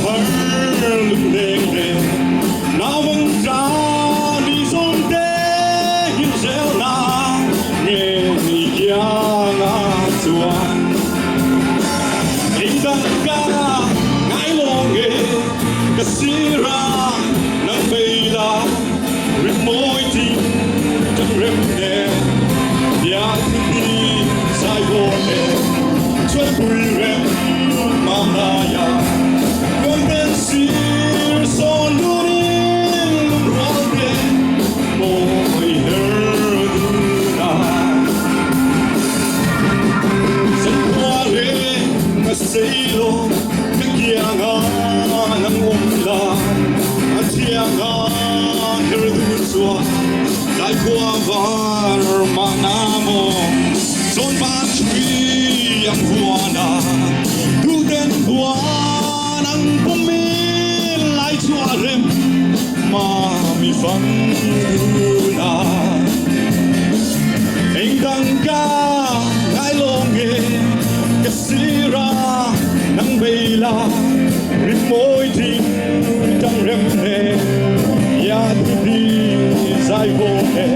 hở lưng đèn đèn nào vẫn ra đi sông đê hiên reo na nghe mi kia ngã chuan hình đăng ca ngãi lo nghề cái xí ra nắng bay la rít môi tim chân rem đèn nhà đi sai vô đèn xuân bụi rem mamaya golden sea son durin rode moi herduna sen quale maselo kagianga nang umla atianga herduswa lai kwa var manamo son ban chui yang vuana tu den vuana ang pumil lai chua rem ma mi phang na anh đang ca ngai lo nghe cái sira nang bay la rít môi tim trong rem nè ya tu đi dài vô hè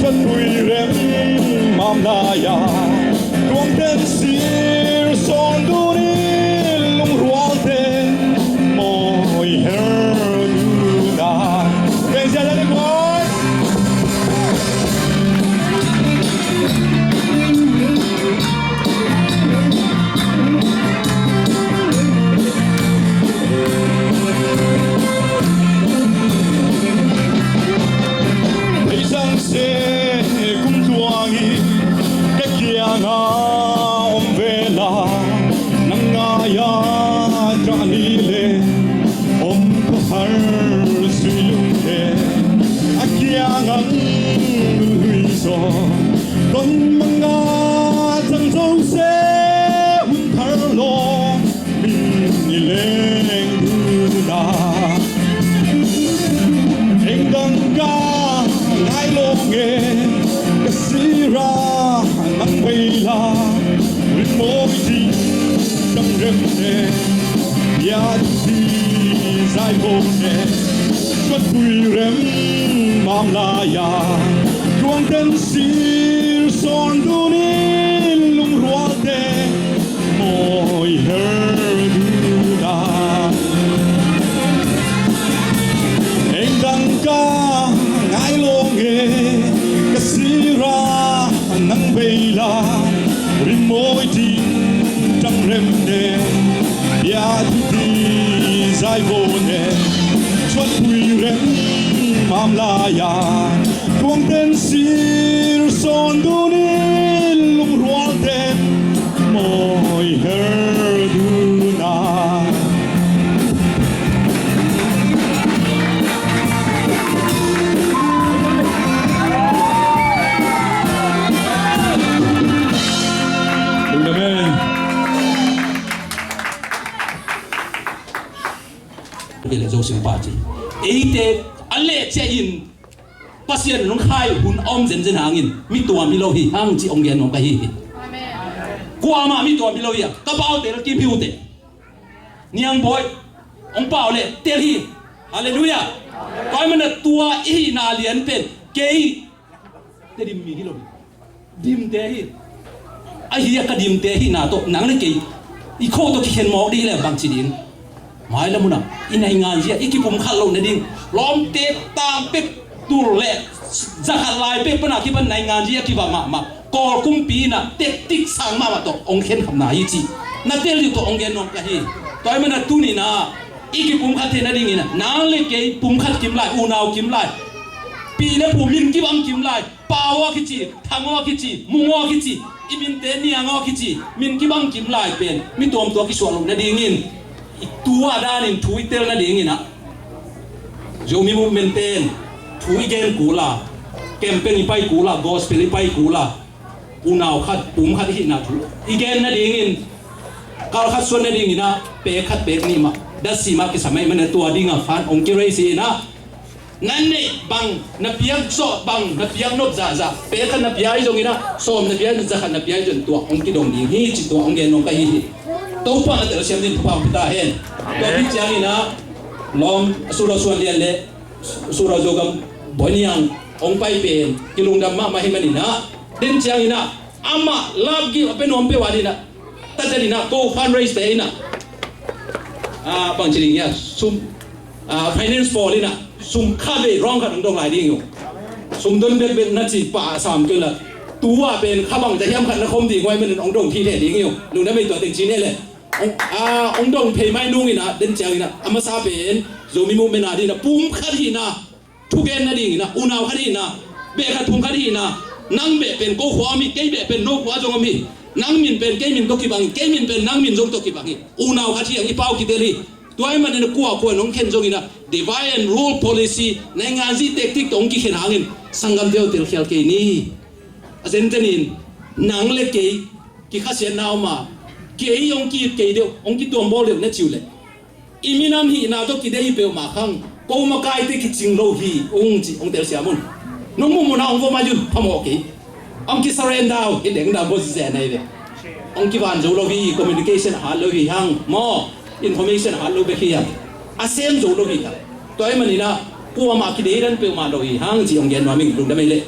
cho tôi rem mam na ya tuang den sir son du đi lung ruang te moi her na bây giờ là coi bây giờ sẽ cùng tuangi cái kia ngã om về la nang ngaya trani le om ko har suyung le akia ngang lui so don manga chẳng dâu se hun thar lo min leng du da anh đang ca ngai lo nghe cái sira nắng bay la rít môi tim trong rem nè ya đi dài vô nè xuất bụi rem mam la ya chuang den sir son du ni lung rual te moi her du da anh đang ca ngai lo nghe cái sira nắng bay la rít môi tim trong rem nè ya đi dài vô nè xuất bụi rem mam la ya chuang den sir son du ni lung rual te moi her du na về lại dâu sinh party ấy thế anh lệ che in pasien nông khai hun om zen zen hangin mi tua mi lo hi hang chi ông gen nông cái hi qua mà mi tua mi lo hi ka bao te kim hiu te niang boy ông bao lệ te hi hallelujah coi mình là tua hi na liền pen kei te dim mi hi lo dim te hi ai hi ka dim te hi na to nang le kei i kho to ki khen mo đi le bang chi din mai la muna inai ngan zia ikipum khalo na ding lom te tam pe tur le zakat lai pe pana ki ban nai ngan zia ki ba ma kol kum pi na tek tik sang ma to ong khen kham na hi chi na tel li to ong gen nom ka hi toy mana tu ni na ikipum khat the na ding ina na le ke pum khat kim lai u naw kim lai pi le pu min ki bang kim lai pawa ki chi thangwa ki chi mungwa ki chi imin te ni ango ki chi min ki bang kim lai pen mi tom to ki so lo na ding in tua đa nên thui tel na ding ina Zomi movement ten thui gen kula campaign pai kula gospel pai kula unaw khat pum khat hi na thu igen na ding in kal khat son na ding ina pe khat pe ni ma da si ma ki samai man tua ding a fan ong ki rei si na nan ne bang na piang so bang na piang nop za za pe khat na piai jong ina som na piai za khat na piai jon tua ong ki dong ding hi chi tua ong gen ong kai hi tàu pa na tel siam din pa ta hen to bi chang ina lom sura suan lian le sura jogam boniang ong pai pen kilung dam ma hi manina den chang ina ama love gi open om pe wadina ta jarina go fundraise te ina bang chiling ya sum finance for ina sum kha be rong kha dong lai ding yo sum don be na chi pa sam ke la tuaเป็นข้าบังจะเยี่ยมขันนะคมดีง่อยมันองดงที่เด็ดดีงี้ลุงนั่นไม่ตัวติงจีนี่เลยองดงเพย์ไม่นุ่งอีนะเดินเจ้าอีนะอามาซาเป็นโซมีมุมเป็นอะไรนะปุ่มขัดหีนะทุกเอ็นนั่นดีนะอุณาวขัดหีนะเบะขัดทุ่งขัดหีนะนั่งเบะเป็นโกขวามีเกย์เบะเป็นโนขวาจงมีนั่งมินเป็นเกย์มินตกิบังเกย์มินเป็นนั่งมินจงตกิบังอุณาวขัดหีอย่างอีเป้าคิดเลยตัวไอ้มันเนี่ยกลัวน้องเคนจงอีนะ divide and rule policy ในงานที่เทคนิคตรงกี่ขนาดนี้สังกัดเดียวเติร์เขียลเกย์นี่เซนเทนินหนังเล็กกี่กี่ข้าเสียนาวมากี่องกี่กี่เดียวองกี่ตัวบอลเดียวเนี่ยจิ๋วเลยอิมินามฮีนาต้องกี่เดียวเปล่ามาขังกูมากายเด็กจิงโลฮีองจีองเตลเสียมุนน้องมุมนาองก็มาจุดพมอกี่องกี่สเรนดาวกี่เด็กดาวบอสเซนไอเดียองกี่วันจูโลฮี communication หาโลฮีฮังมอ information หาโลเบฮีฮังอาเซมจูโลฮีฮังตัวไอ้มันนี่นะกูมากี่เดียวนั่นเปล่ามาโลฮีฮังจีองเย็นมามิ่งลุงได้ไหมเล่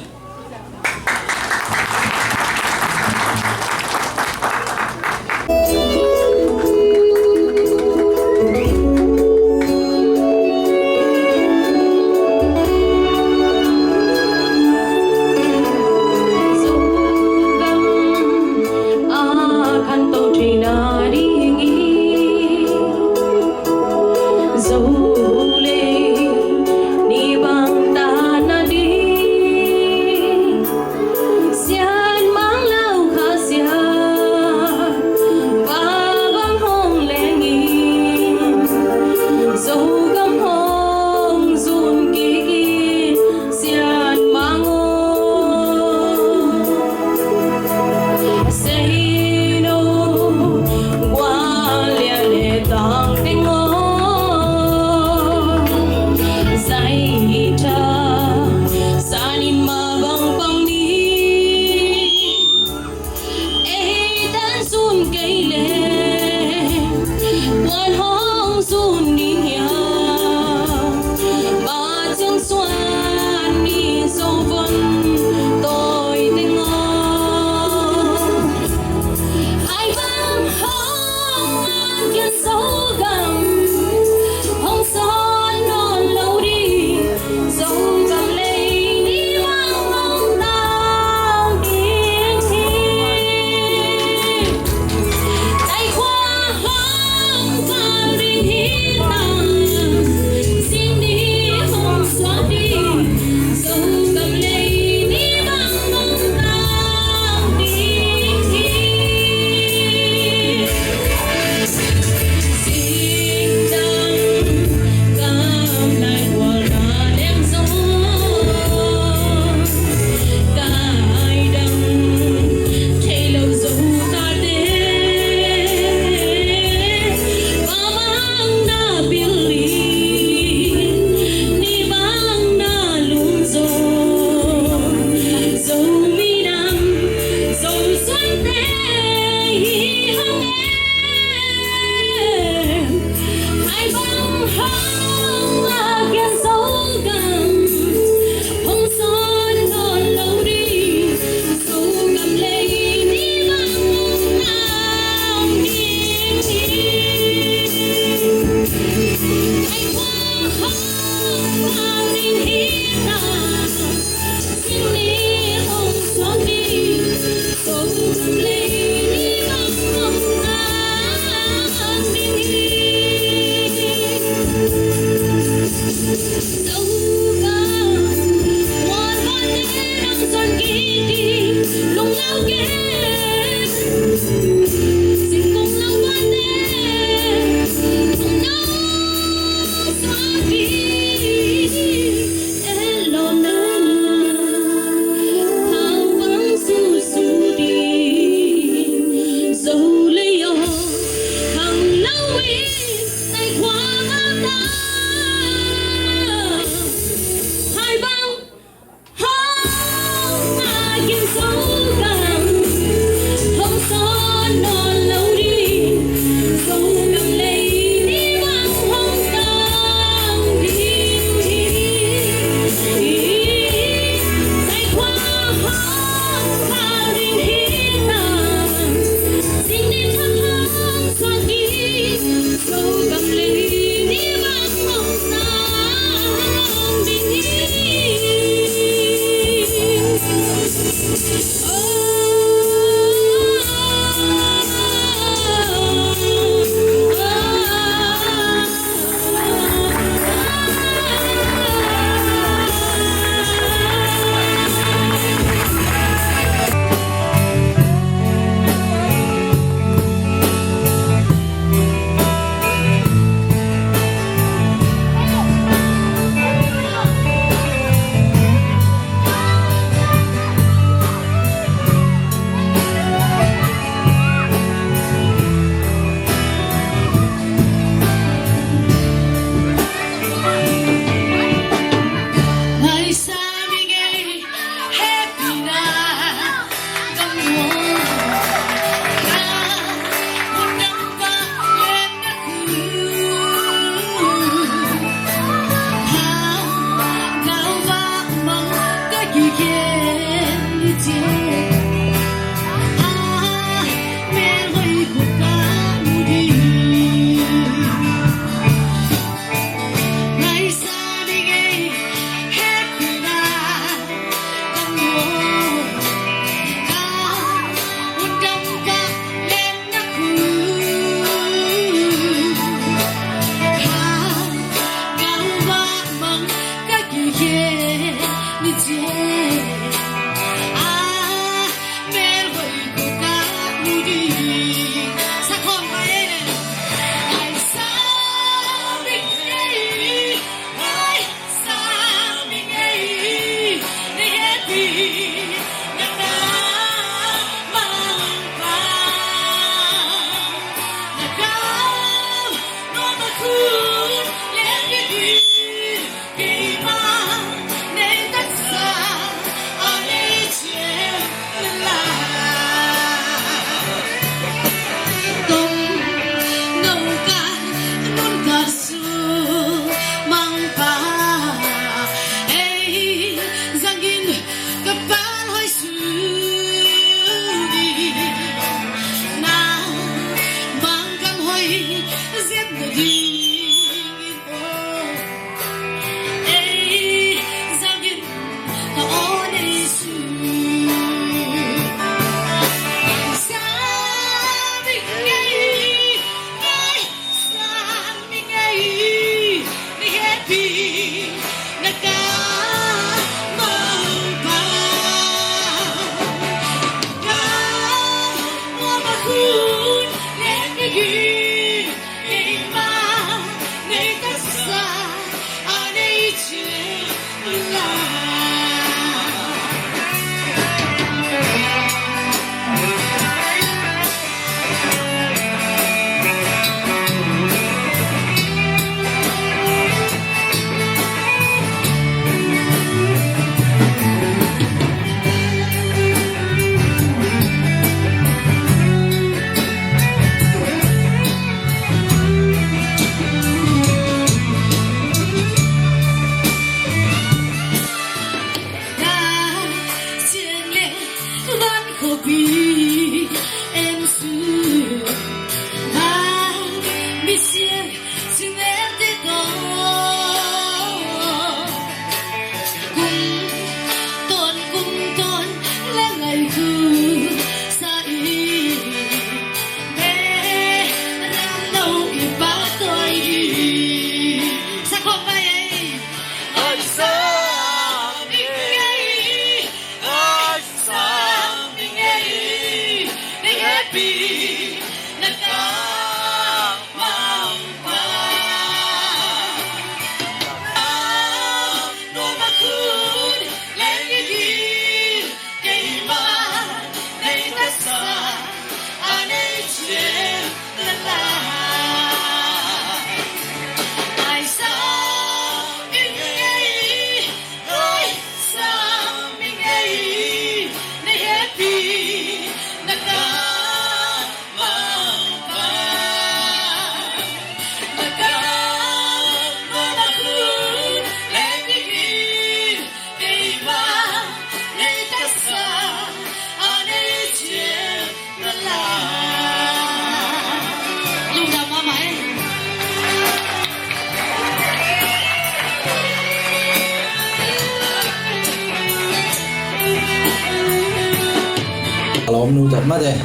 Kalau menurut apa deh?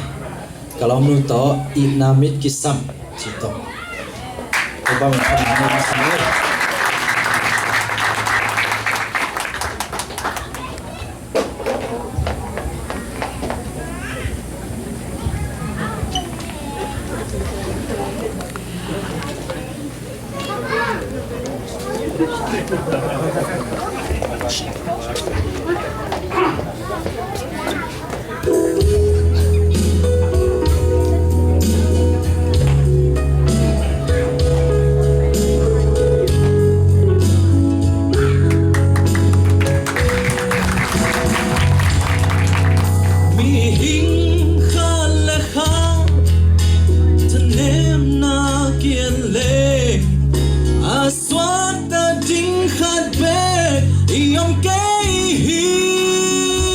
Kalau menurut to inamit kisam cito. Coba mengenai kisam. Aswata ding khat be yom ke hi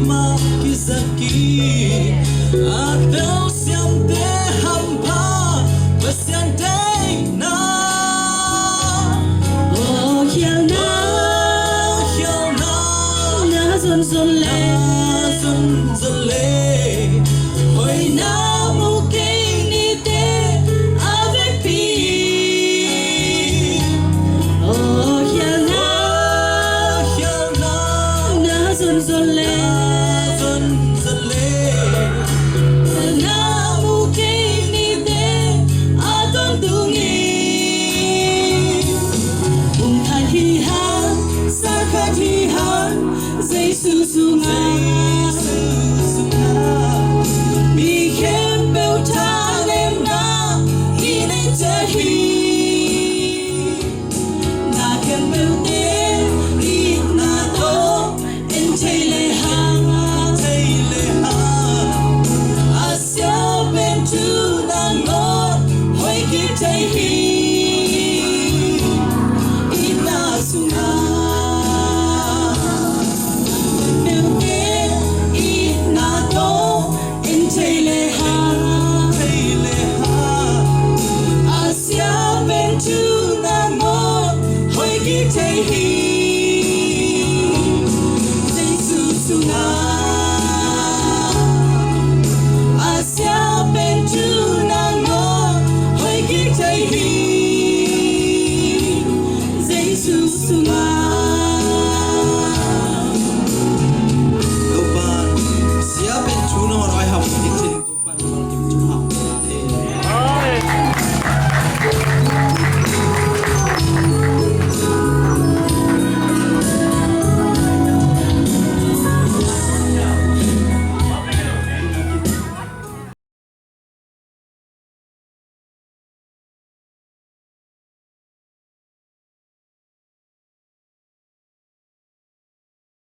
ma kizaki atau siam te hampa besian te na oh hiao na na zon zon le hồi na mu kinh ni te avec pi oh hiao na na zon zon le na mu kinh ni te aton tungi bung khai hi han sa khai hi han giây su su ngai